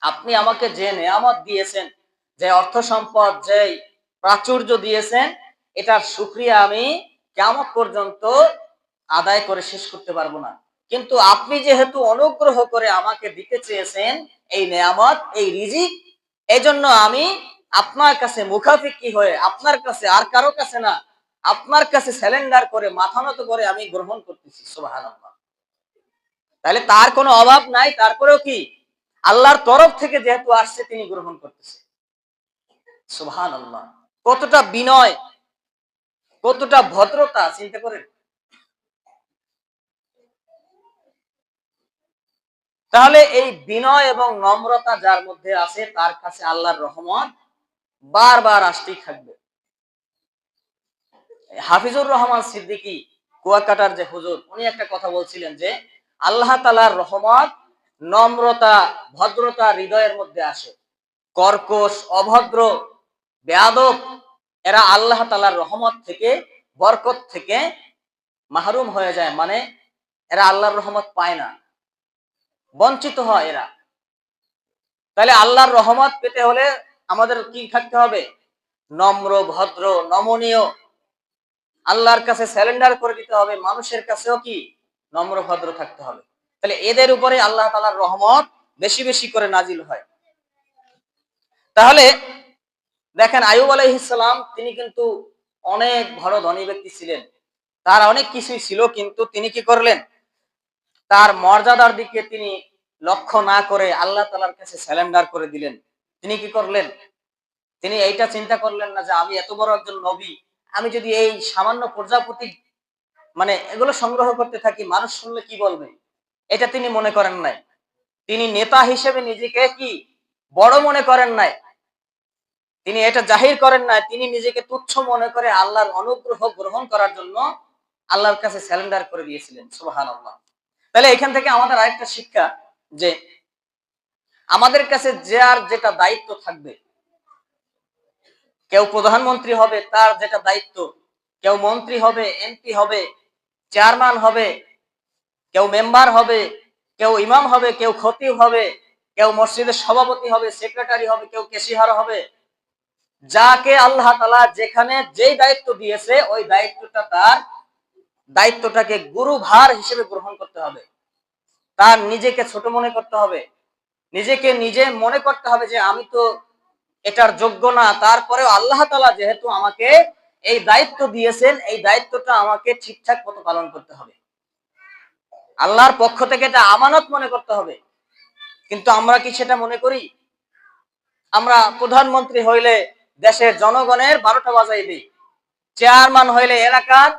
আপনি আমাকে যে নেয়ামত দিয়েছেন, যে অর্থ সম্পদ, যে প্রাচুর্য দিয়েছেন, এটার শুকরিয়া আমি কিয়ামত পর্যন্ত আদায় করে শেষ করতে পারবো না। কিন্তু আপনি যেহেতু অনুগ্রহ করে আমাকে দিতে চেয়েছেন এই নেয়ামত, এই রিজিক, এজন্য আমি আপনার কাছে মুখাফিকি হয়ে, আপনার কাছে, আর কারো কাছে না, আপনার কাছে স্যালেন্ডার করে, মাথা নত করে আমি গ্রহণ করতেছি। সুবহানাল্লাহ। তাহলে তার কোনো অভাব নাই, তারপরেও কি আল্লাহর তরফ থেকে যেহেতু আসছে, তিনি গ্রহণ করতেছে। সুবহানাল্লাহ। কতটা বিনয়, কতটা ভদ্রতা, চিন্তা করেন। তাহলে এই বিনয় এবং নম্রতা যার মধ্যে আছে, তার কাছে আল্লাহর রহমত বারবার আসতেই থাকবে। হাফিজুর রহমান সিদ্দিকী কুয়াকাটার যে হুজুর, উনি একটা কথা বলছিলেন যে আল্লাহ তাআলার রহমত নম্রতা, ভদ্রতা হৃদয়ের মধ্যে আসে। কর্কশ, অভদ্র, বেয়াদব, এরা আল্লাহ তাআলার রহমত থেকে, বরকত থেকে মাহরুম হয়ে যায়, মানে এরা আল্লাহর রহমত পায় না, বঞ্চিত হয় এরা। তাহলে আল্লাহর রহমত পেতে হলে আমাদের কি থাকতে হবে? নম্র, ভদ্র, নমনীয়, আল্লাহর কাছে স্যালেন্ডার করে দিতে হবে, মানুষের কাছেও কি নম্র ভদ্র থাকতে হবে। তাহলে এদের উপরে আল্লাহ তাআলার রহমত বেশি বেশি করে নাজিল হয়। তাহলে দেখেন, আইয়ুব আলাইহিস সালাম তিনি কিন্তু অনেক বড় ধনী ব্যক্তি ছিলেন, তার অনেক কিছুই ছিল, কিন্তু তিনি কি করলেন? তার মর্যাদার দিকে তিনি লক্ষ্য না করে আল্লাহ তাআলার কাছে স্যালেন্ডার করে দিলেন। তিনি কি করলেন? তিনি এইটা চিন্তা করলেন না যে আমি এত বড় একজন নবী, আমি যদি এই সামান্য প্রজাপতি, মানে এগুলো সংগ্রহ করতে থাকি, মানুষ শুনলে কি বলবে, এটা তিনি মনে করেন নাই। তিনি নেতা হিসেবে নিজেকে কি বড় মনে করেন নাই, তিনি এটা জাহির করেন নাই, তিনি নিজেকে তুচ্ছ মনে করে আল্লাহর অনুগ্রহ গ্রহণ করার জন্য আল্লাহর কাছে স্যালেন্ডার করে দিয়েছিলেন। সুবহানাল্লাহ। তাহলে এখান থেকে আমাদের আরেকটা শিক্ষা, যে আমাদের কাছে যার যেটা দায়িত্ব থাকবে, কেউ প্রধানমন্ত্রী হবে, তার যেটা দায়িত্ব, কেউ মন্ত্রী হবে, এমপি হবে, চেয়ারম্যান হবে, কেউ মেম্বার হবে, কেউ ইমাম হবে, কেউ খতিব হবে, কেউ মসজিদের সভাপতি হবে, সেক্রেটারি হবে, কেউ কেশিহার হবে। যাকে আল্লাহ তাআলা যেখানে যেই দায়িত্ব দিয়েছে, ওই দায়িত্বটা, তার দায়িত্বটাকে গুরুভার হিসেবে গ্রহণ করতে হবে। তার নিজেকে ছোট মনে করতে হবে, নিজেকে নিজে মনে করতে হবে যে আমি তো এটার যোগ্য না, তারপরেও আল্লাহ তাআলা যেহেতু আমাকে এই দায়িত্ব দিয়েছেন, এই দায়িত্বটা আমাকে ঠিকঠাক মতো পালন করতে হবে। আল্লাহর পক্ষ থেকে এটা আমানত মনে করতে হবে। কিন্তু আমরা কি সেটা মনে করি? আমরা প্রধানমন্ত্রী হইলে দেশের জনগণের 12টা বাজাই দিই, চেয়ারম্যান হইলে এলাকার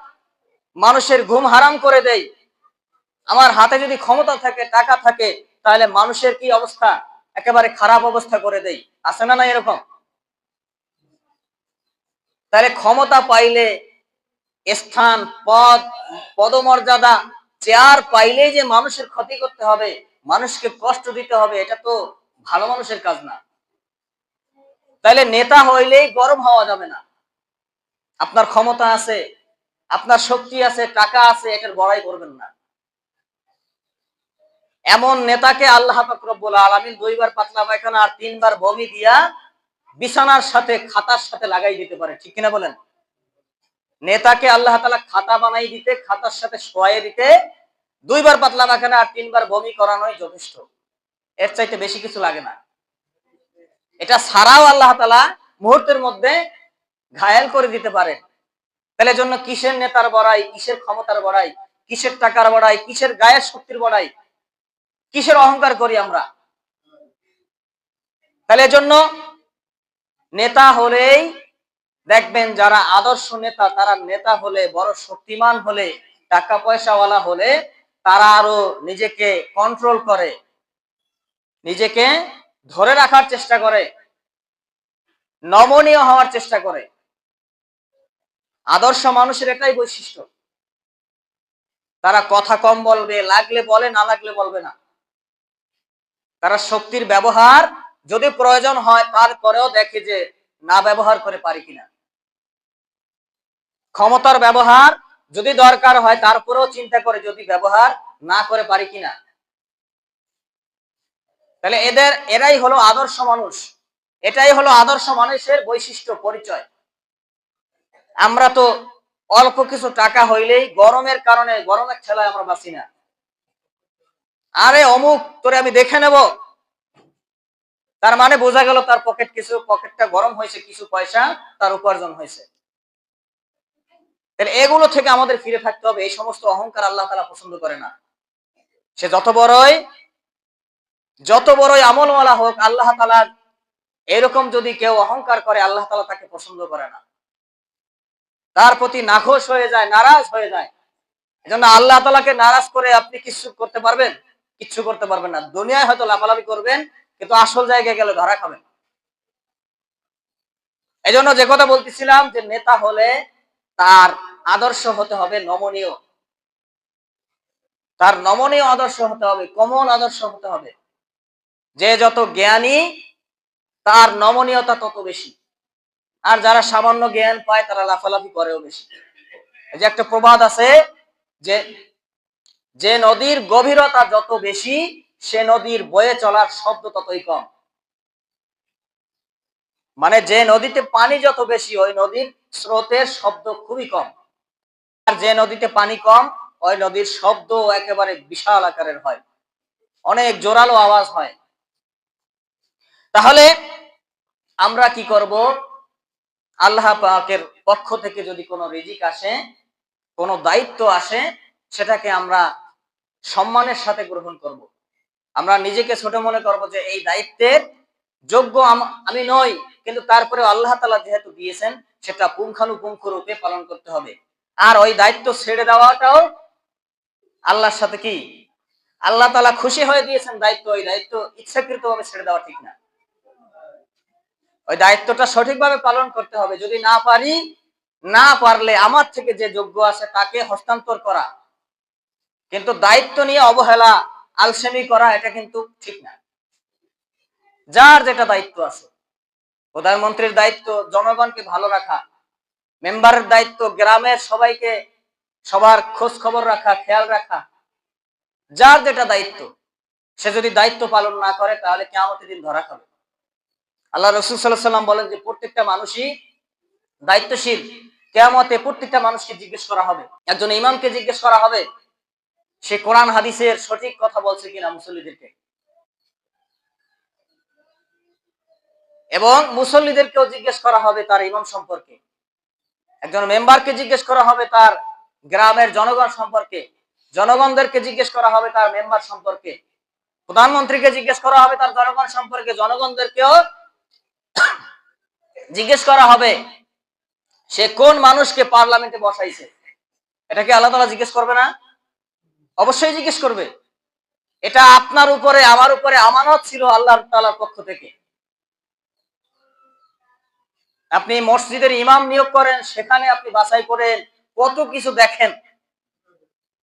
মানুষের ঘুম হারাম করে দেই, আমার হাতে যদি ক্ষমতা থাকে, টাকা থাকে, তাহলে মানুষের কি অবস্থা, একেবারে খারাপ অবস্থা করে দেই। আছে না না এরকম? তাহলে ক্ষমতা পাইলে, স্থান, পদ, পদমর্যাদা, চেয়ার পাইলেই যে মানুষের ক্ষতি করতে হবে, মানুষকে কষ্ট দিতে হবে, এটা তো ভালো মানুষের কাজ না। তাহলে নেতা হইলেই গরম হওয়া যাবে না। আপনার ক্ষমতা আছে, আপনার শক্তি আছে, টাকা আছে, এটার বড়াই করবেন না। এমন নেতাকে আল্লাহ পাক রব্বুল আলামিন 2 বার পাতলা পায়খানা আর 3 বার বমি দিয়া বিছানার সাথে খাতার সাথে লাগাই দিতে পারে, ঠিক কিনা বলেন? নেতাকে আল্লাহ তাআলা খাতা বানাই দিতে, খাতার সাথে শোয়াই দিতে 2 বার পাতলা পায়খানা আর 3 বার বমি করানোই যথেষ্ট। এর চাইতে বেশি কিছু লাগে না। এটা ছাড়াও আল্লাহ তাআলা মুহূর্তের মধ্যে ঘায়েল করে দিতে পারে। তাহলে জন্য কিসের নেতার বড়াই, কিসের ক্ষমতার বড়াই, কিসের টাকার বড়াই, কিসের গায়ের শক্তির বড়াই, কিসের অহংকার করি আমরা? তাহলে জন্য নেতা হলেই দেখবেন, যারা আদর্শ নেতা, তারা নেতা হলে, বড় শক্তিমান হলে, টাকা পয়সাওয়ালা হলে, তারা আরো নিজেকে কন্ট্রোল করে, নিজেকে ধরে রাখার চেষ্টা করে, নমনীয় হওয়ার চেষ্টা করে। আদর্শ মানুষের এটাই বৈশিষ্ট্য। তারা কথা কম বলবে, লাগলে বলে, না লাগলে বলবে না। তারা শক্তির ব্যবহার যদি প্রয়োজন হয় তারপরেও দেখে যে না ব্যবহার করে পারি কিনা। ক্ষমতার ব্যবহার যদি দরকার হয় তারপরেও চিন্তা করে যদি ব্যবহার না করে পারি কিনা। তাহলে এরাই হলো আদর্শ মানুষ। এটাই হলো আদর্শ মানুষের বৈশিষ্ট্য, পরিচয়। আমরা তো অল্প কিছু টাকা হইলেই গরমের কারণে, গরমের ঠেলায় আমরা বাঁচি না। আরে অমুক তোরে আমি দেখে নেব, তার মানে বোঝা গেল তার পকেটটা গরম হয়েছে, কিছু পয়সা তার উপার্জন হয়েছে। তাহলে এগুলো থেকে আমাদের ফিরে থাকতে হবে। এই সমস্ত অহংকার আল্লাহ তাআলা পছন্দ করে না। সে যত বড়ই আমলওয়ালা হোক, আল্লাহ তাআলা এরকম যদি কেউ অহংকার করে, আল্লাহ তাআলা তাকে পছন্দ করে না, তার প্রতি নাখোশ হয়ে যায়, নারাজ হয়ে যায়। এজন্য আল্লাহ তাআলাকে নারাজ করে আপনি কিছু করতে পারবেন? কিচ্ছু করতে পারবেন না। দুনিয়ায় হয়তো লাফালাফি করবেন, কিন্তু আসল জায়গায় গেলে ধরা খাবেন। এজন্য যে কথা বলতেছিলাম, যে নেতা হলে তার আদর্শ হতে হবে নমনীয়, তার নমনীয় আদর্শ হতে হবে, কোমল আদর্শ হতে হবে। যে যত জ্ঞানী, তার নমনীয়তা তত বেশি। আর যারা সামান্য জ্ঞান পায়, তারা লাফালাফি করেও বেশি। এই যে একটা প্রবাদ আছে যে, যে নদীর গভীরতা যত বেশি, সে নদীর বয়ে চলার শব্দ ততই কম। মানে যে নদীতে পানি যত বেশি, ওই নদীর স্রোতের শব্দ খুবই কম। আর যে নদীতে পানি কম, ওই নদীর শব্দ একেবারে বিশাল আকারের হয়, অনেক জোরালো আওয়াজ হয়। তাহলে আমরা কি করব? আল্লাহ পাকের পক্ষ থেকে যদি কোনো রিজিক আসে, কোনো দায়িত্ব আসে, সেটাকে আমরা সম্মানের সাথে গ্রহণ করব। আমরা নিজেকে ছোট মনে করব যে এই দায়িত্বের যোগ্য আমি নই, কিন্তু তারপরে আল্লাহ তাআলা যেহেতু দিয়েছেন, সেটা পুঙ্খানুপুঙ্খ রূপে পালন করতে হবে। আর ওই দায়িত্ব ছেড়ে দেওয়াটাও আল্লাহর সাথে কি, আল্লাহ তাআলা খুশি হয়ে দিয়েছেন দায়িত্ব, ওই দায়িত্ব ইচ্ছাকৃতভাবে ছেড়ে দেওয়া ঠিক না। ওই দায়িত্বটা সঠিকভাবে পালন করতে হবে। যদি না পারি, না পারলে আমার থেকে যে যোগ্য আছে তাকে হস্তান্তর করা। কিন্তু দায়িত্ব নিয়ে অবহেলা, আলসেমি করা, এটা কিন্তু ঠিক না। যার যেটা দায়িত্ব আছে, প্রধানমন্ত্রীর দায়িত্ব জনগণকে ভালো রাখা, মেম্বারের দায়িত্ব গ্রামের সবাইকে, সবার খোঁজ খবর রাখা, খেয়াল রাখা। যার যেটা দায়িত্ব, সে যদি দায়িত্ব পালন না করে, তাহলে কিয়ামতের দিন ধরা খাবে। আল্লাহ রাসূল সাল্লাল্লাহু আলাইহি ওয়াসাল্লাম বলেন যে প্রত্যেকটা মানুষই দায়িত্বশীল। কিয়ামতে প্রত্যেকটা মানুষকে জিজ্ঞেস করা হবে, একজন ইমামকে জিজ্ঞেস করা হবে সে কোরআন হাদিসের সঠিক কথা বলছে কিনা মুসল্লিদেরকে, এবং মুসল্লিদেরকেও জিজ্ঞেস করা হবে তার ইমাম সম্পর্কে। একজন মেম্বারকে জিজ্ঞেস করা হবে তার গ্রামের জনগণ সম্পর্কে, জনগণদেরকে জিজ্ঞেস করা হবে তার মেম্বার সম্পর্কে, প্রধানমন্ত্রীকে জিজ্ঞেস করা হবে তার জনগণ সম্পর্কে, জনগণদেরকেও জিজ্ঞেস করা হবে সে কোন মানুষকে পার্লামেন্টে বসাইছে। এটা কি আল্লাহ তাআলা জিজ্ঞেস করবে না? অবশ্যই জিজ্ঞেস করবে। এটা আপনার উপরে, আমার উপরে আমানত ছিল আল্লাহ তাআলার পক্ষ থেকে। আপনি মসজিদের ইমাম নিয়োগ করেন, সেখানে আপনি বাছাই করেন, কত কিছু দেখেন।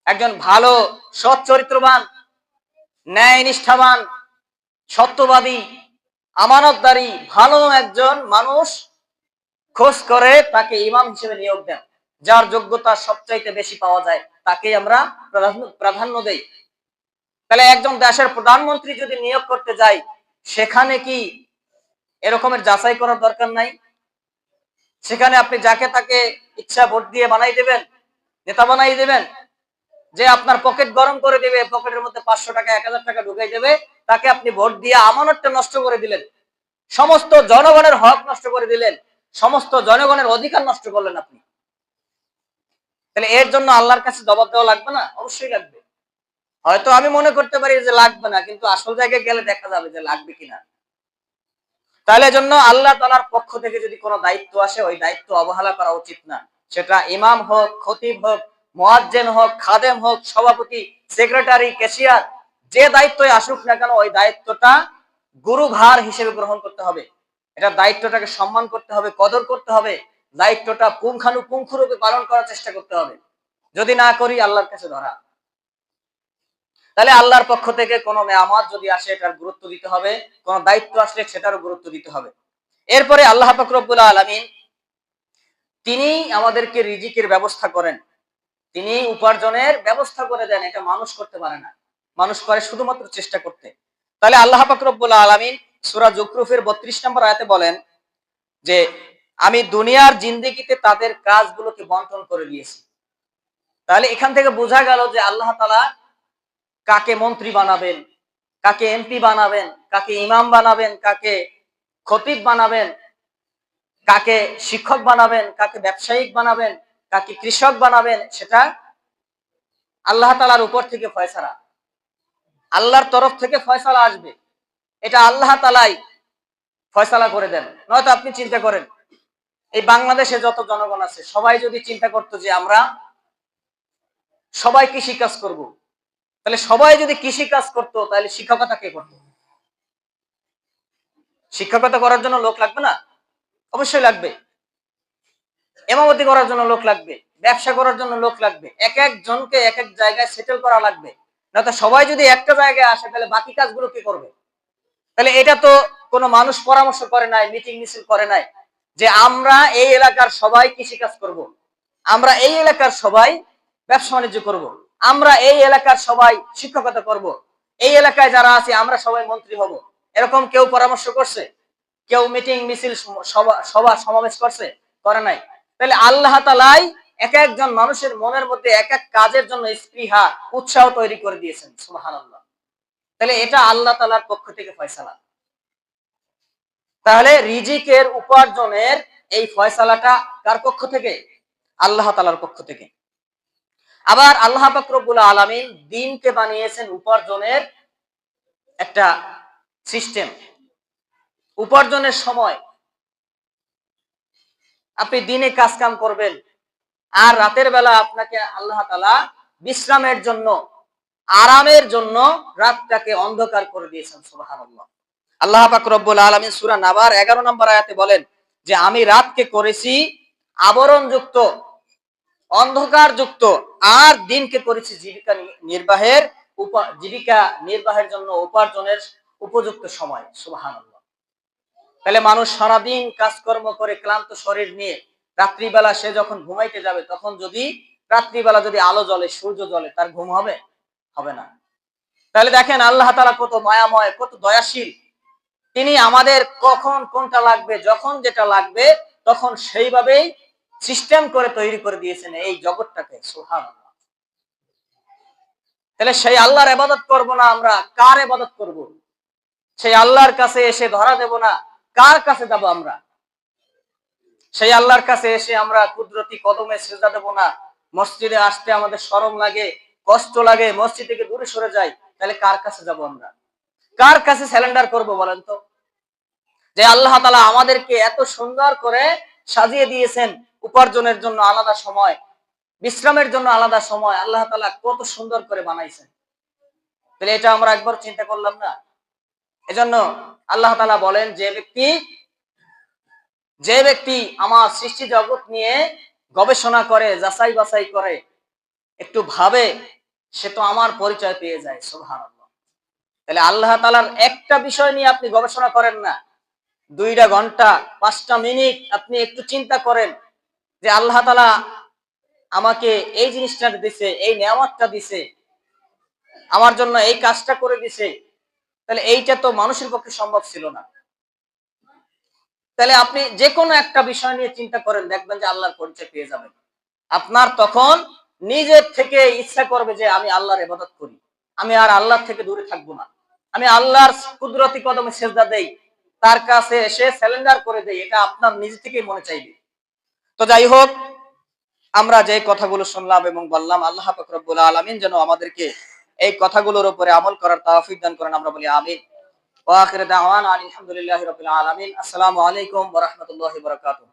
একজন ভালো সৎ চরিত্রবান, ন্যায় নিষ্ঠাবান, সত্যবাদী, আমানতদারী ভালো একজন মানুষ খোঁজ করে তাকে ইমাম হিসেবে নিয়োগ দেন। যার যোগ্যতা সবচাইতে বেশি পাওয়া যায় তাকেই আমরা প্রাধান্য দেই। তাহলে একজন দেশের প্রধানমন্ত্রী যদি নিয়োগ করতে যাই, সেখানে কি এরকমের যাচাই করার দরকার নাই? সেখানে আপনি যাকে তাকে ইচ্ছা ভোট দিয়ে বানাই দেবেন, নেতা বানাই দেবেন, যে আপনার পকেট গরম করে দেবে, পকেটের মধ্যে 500 টাকা 1000 টাকা ঢুকাই দেবে, তাকে আপনি ভোট দিয়ে আমানতটা নষ্ট করে দিলেন, সমস্ত জনগণের হক নষ্ট করে দিলেন, সমস্ত জনগণের অধিকার নষ্ট করলেন আপনি। তাহলে এর জন্য আল্লাহর কাছে জবাব দেওয়া লাগবে না? অবশ্যই লাগবে। হয়তো আমি মনে করতে পারি যে লাগবে না, কিন্তু আসল জায়গায় গেলে দেখা যাবে যে লাগবে কিনা। তাহলে জন্য আল্লাহ তাআলার পক্ষ থেকে যদি কোনো দায়িত্ব আসে, ওই দায়িত্ব অবহেলা করা উচিত না। সেটা ইমাম হোক, খতিব হোক, মুয়াজ্জিন হোক, খাদেম হোক, সভাপতি, সেক্রেটারি, ক্যাশিয়ার, যে দায়িত্বই আসুক না কেন, ওই দায়িত্বটা গুরুভার হিসেবে গ্রহণ করতে হবে। এটা দায়িত্বটাকে সম্মান করতে হবে, কদর করতে হবে, দায়িত্বটা পুঙ্খানুপুঙ্খরূপে পালন করার চেষ্টা করতে হবে। যদি না করি, আল্লাহর কাছে ধরা। তাহলে আল্লাহর পক্ষ থেকে কোনো নেয়ামত যদি আসে, এটার গুরুত্ব দিতে হবে, কোন দায়িত্ব আসলে সেটারও গুরুত্ব দিতে হবে। এরপরে আল্লাহ পাক রব্বুল আলামিন তিনি আমাদেরকে রিজিকের ব্যবস্থা করেন, তিনি উপার্জনের ব্যবস্থা করে দেন। এটা মানুষ করতে পারে না, মানুষ করে শুধুমাত্র চেষ্টা করতে। তাহলে আল্লাহ পাক রব্বুল আলামিন সূরা যুকরুফের 32 নম্বর আয়াতে বলেন যে আমি দুনিয়ার জিন্দেগিতে তাদের কাজগুলোকে বন্টন করে দিয়েছি। তাহলে এখান থেকে বোঝা গেল যে আল্লাহ তাআলা কাকে মন্ত্রী বানাবেন, কাকে এমপি বানাবেন, কাকে ইমাম বানাবেন, কাকে খতিব বানাবেন, কাকে শিক্ষক বানাবেন, কাকে ব্যবসায়িক বানাবেন, কাকে কৃষক বানাবেন, সেটা আল্লাহ তাআলার উপর থেকে ফয়সালা, আল্লাহর তরফ থেকে ফয়সালা আসবে। এটা আল্লাহ তাআলাই ফয়সালা করে দেন। নয়তো আপনি চিন্তা করেন, এই বাংলাদেশে যত জনগণ আছে সবাই যদি চিন্তা করতো যে আমরা সবাই কৃষি কাজ করব, তাহলে সবাই যদি কৃষি কাজ করতো, তাহলে শিক্ষকতা কে করতো? শিক্ষকতা করার জন্য লোক লাগবে না? অবশ্যই লাগবে। ইমামতি করার জন্য লোক লাগবে, ব্যবসা করার জন্য লোক লাগবে, এক একজনকে এক এক জায়গায় সেটেল করা লাগবে। না তো সবাই যদি একটা জায়গায় আসে, তাহলে বাকি কাজগুলো কি করবে? তাহলে এটা তো কোনো মানুষ পরামর্শ করে নাই, মিটিং মিছিল করে নাই যে আমরা এই এলাকার সবাই কৃষি কাজ করব, আমরা এই এলাকার সবাই ব্যবসা বাণিজ্য করব, আমরা এই এলাকার সবাই শিক্ষকতা করব, এই এলাকায় যারা আছে আমরা সবাই মন্ত্রী হব। এরকম কেউ পরামর্শ করছে? কেউ মিটিং মিছিল সভা সমাবেশ করছে? করে নাই। তাহলে আল্লাহ তাআলাই এক একজন মানুষের মনের মধ্যে এক এক কাজের জন্য স্পৃহা, উৎসাহ তৈরি করে দিয়েছেন। সুবহানাল্লাহ। তাহলে এটা আল্লাহ তাআলার পক্ষ থেকে ফয়সালা। তাহলে রিজিকের উপার্জনের এই ফয়সালাটা কার পক্ষ থেকে? আল্লাহ তাআলার পক্ষ থেকে। আবার আল্লাহ পাক রব্বুল আলামিন দিনকে বানিয়েছেন উপার্জনের একটা সিস্টেম, উপার্জনের সময়। আপনি দিনে কাজ কাম করবেন, আর রাতের বেলা আপনাকে আল্লাহ তাআলা বিশ্রামের জন্য, আরামের জন্য রাতটাকে অন্ধকার করে দিয়েছেন। সুবহানাল্লাহ। আল্লাহ পাক রব্বুল আলামিন সূরা নাবার 11 নম্বর আয়াতে বলেন যে আমি রাতকে করেছি আবরণযুক্ত, অন্ধকারযুক্ত, আর দিনকে করেছি জীবিকা নির্বাহের জন্য উপার্জনের উপযুক্ত সময়। সুবহানাল্লাহ। তাহলে মানুষ সারাদিন কাজকর্ম করে ক্লান্ত শরীর নিয়ে রাত্রিবেলা সে যখন ঘুমাইতে যাবে, তখন যদি রাত্রিবেলা যদি আলো জ্বলে, সূর্য জ্বলে, তার ঘুম হবে? হবে না। তাহলে দেখেন আল্লাহ তাআলা কত মায়াময়, কত দয়াশীল। তিনি আমাদের কখন কোনটা লাগবে, যখন যেটা লাগবে তখন সেইভাবেই সিস্টেম করে তৈরি করে দিয়েছেন এই জগৎটাকে। সুবহানাল্লাহ। তাহলে সেই আল্লাহর ইবাদত করব না, আমরা কার ইবাদত করব? সেই আল্লাহর কাছে এসে ধরা দেব না, কার কাছে যাব আমরা? সেই আল্লাহর কাছে এসে আমরা কুদরতি কদমে সিজদা দেব না, মসজিদে আসতে আমাদের শরম লাগে, কষ্ট লাগে, মসজিদ থেকে দূরে সরে যাই, তাহলে কার কাছে যাব আমরা? কার কাছে স্যালেন্ডার করব বলেন তো? যে আল্লাহ তাআলা আমাদেরকে এত সুন্দর করে সাজিয়ে দিয়েছেন, উপার্জনের জন্য আলাদা সময়, বিশ্রামের জন্য আলাদা সময়, আল্লাহ তাআলা কত সুন্দর করে বানাইছেন। তাহলে এটা আমরা একবার চিন্তা করলাম না? এজন্য আল্লাহ তাআলা বলেন যে ব্যক্তি যে ব্যক্তি আমার সৃষ্টি জগৎ নিয়ে গবেষণা করে, যাচাই বাছাই করে, একটু ভাবে, সে তো আমার পরিচয় পেয়ে যায়। সুবহানাল্লাহ। তাহলে আল্লাহ তাআলার একটা বিষয় নিয়ে আপনি গবেষণা করেন না, 2টা ঘন্টা 5টা মিনিট আপনি একটু চিন্তা করেন যে আল্লাহ তাআলা আমাকে এই জিনিসটা দিছে, এই নেয়ামতটা দিছে, আমার জন্য এই কাজটা করে দিছে, তাহলে এইটা তো মানুষের পক্ষে সম্ভব ছিল না। তাহলে আপনি যে কোনো একটা বিষয় নিয়ে চিন্তা করেন, দেখবেন যে আল্লাহর পরিচয় পেয়ে যাবেন। আপনার তখন নিজের থেকে ইচ্ছা করবে যে আমি আল্লাহর ইবাদত করি, আমি আর আল্লাহর থেকে দূরে থাকবো না, আমি আল্লাহর কুদরতি কদমে সেজদা দেই, তার কাছে এসে সারেন্ডার করে দেই, এটা আপনার নিজে থেকেই মনে চাইবে। তো যাই হোক, আমরা যে কথাগুলো শুনলাম এবং বললাম, আল্লাহ পাক রব্বুল আলামিন যেন আমাদেরকে এই কথাগুলোর উপরে আমল করার তৌফিক দান করেন, আমরা বলি আমিন। ওয়া আখিরু দাওয়ানা আলহামদুলিল্লাহি রাব্বিল আলামিন। আসসালামু আলাইকুম ওয়া রাহমাতুল্লাহি ওয়া বারাকাতুহু।